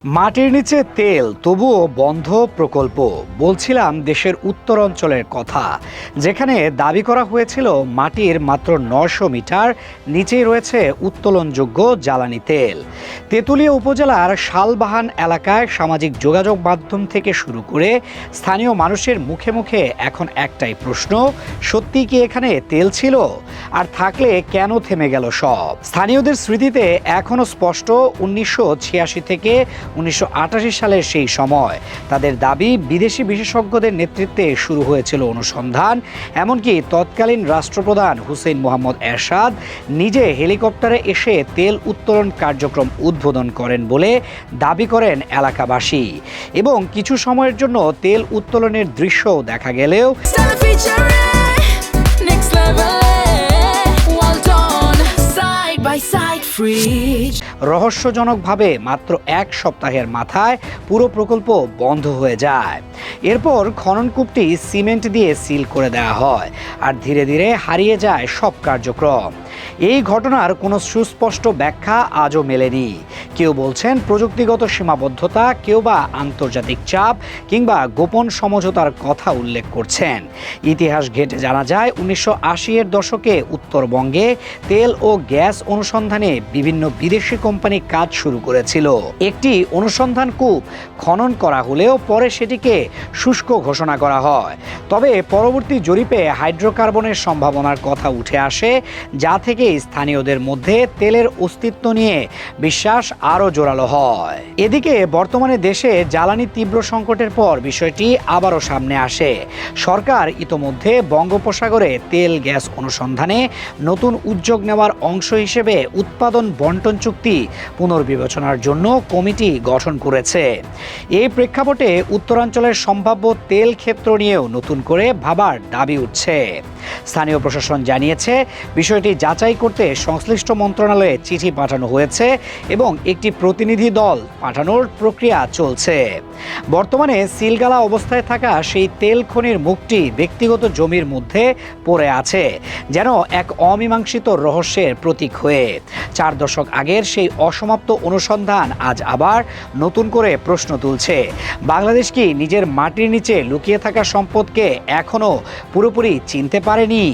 মাটির নিচে তেল তবুও বন্ধ প্রকল্প। বলছিলাম দেশের উত্তর অঞ্চলের কথা, যেখানে দাবি করা হয়েছিল মাটির মাত্র ৯০০ মিটার নিচেই রয়েছে উত্তোলনযোগ্য জ্বালানি তেল। তেঁতুলিয়া উপজেলার শালবাহান এলাকায় সামাজিক যোগাযোগ মাধ্যম থেকে শুরু করে স্থানীয় মানুষের মুখে মুখে এখন একটাই প্রশ্ন, সত্যি কি এখানে তেল ছিল? আর থাকলে কেন থেমে গেল সব? স্থানীয়দের স্মৃতিতে এখনও স্পষ্ট ১৯৮৬ থেকে ১৯৮৮ সালের সেই সময় তাদের দাবি, বিদেশি বিশেষজ্ঞদের নেতৃত্বে শুরু হয়েছিল অনুসন্ধান। এমনকি তৎকালীন রাষ্ট্রপ্রধান হুসেইন মোহাম্মদ এরশাদ নিজে হেলিকপ্টারে এসে তেল উত্তোলন কার্যক্রম উদ্বোধন করেন বলে দাবি করেন এলাকাবাসী। এবং কিছু সময়ের জন্য তেল উত্তোলনের দৃশ্যও দেখা গেলেও রহস্যজনকভাবে মাত্র এক সপ্তাহের মাথায় পুরো প্রকল্প বন্ধ হয়ে যায়। এরপর খননকূপটি সিমেন্ট দিয়ে সিল করে দেওয়া হয়, আর ধীরে ধীরে হারিয়ে যায় সব কার্যক্রম। এই ঘটনার কোনো সুস্পষ্ট ব্যাখ্যা আজও মেলেনি। কেউ বলছেন প্রযুক্তিগত সীমাবদ্ধতা, কেউ বা আন্তর্জাতিক চাপ কিংবা গোপন সমঝোতার কথা উল্লেখ করছেন। ইতিহাস ঘেঁটে জানা যায় ১৯৮০-এর দশকে উত্তরবঙ্গে তেল ও গ্যাস অনুসন্ধানে বিভিন্ন বিদেশি কোম্পানি কাজ শুরু করেছিল। একটি অনুসন্ধান কূপ খনন করা হলেও পরে সেটিকে শুষ্ক ঘোষণা করা হয়। তবে পরবর্তী জরিপে হাইড্রোকার্বনের সম্ভাবনার কথা উঠে আসে, যা থেকে স্থানীয়দের মধ্যে তেলের অস্তিত্ব নিয়ে বিশ্বাস আরও জোরালো হয়। এদিকে বর্তমানে দেশে জ্বালানি তীব্র সংকটের পর বিষয়টি আবারও সামনে আসে। সরকার ইতোমধ্যে বঙ্গোপসাগরে তেল গ্যাস অনুসন্ধানে নতুন উদ্যোগ নেওয়ার অংশ হিসেবে উৎপাদন বন্টন চুক্তি পুনর্বিবেচনার জন্য কমিটি গঠন করেছে। এই প্রেক্ষাপটে উত্তরাঞ্চলের সম্ভাব্য তেল ক্ষেত্র নিয়েও নতুন করে ভাবার দাবি উঠছে। স্থানীয় প্রশাসন জানিয়েছে, বিষয়টি যাচাই করতে সংশ্লিষ্ট মন্ত্রণালয়ে চিঠি পাঠানো হয়েছে এবং একটি প্রতিনিধি দল পাঠানোর প্রক্রিয়া চলছে। বর্তমানে সিলগালা অবস্থায় থাকা সেই তেল খনির মুখটি ব্যক্তিগত জমির মধ্যে পড়ে আছে, যেন এক অমীমাংসিত রহস্যের প্রতীক হয়ে। ৪ দশক আগের সেই অসমাপ্ত অনুসন্ধান আজ আবার নতুন করে প্রশ্ন তুলছে, বাংলাদেশ কি নিজের মাটির নিচে লুকিয়ে থাকা সম্পদকে এখনো পুরোপুরি চিনতে পারেনি?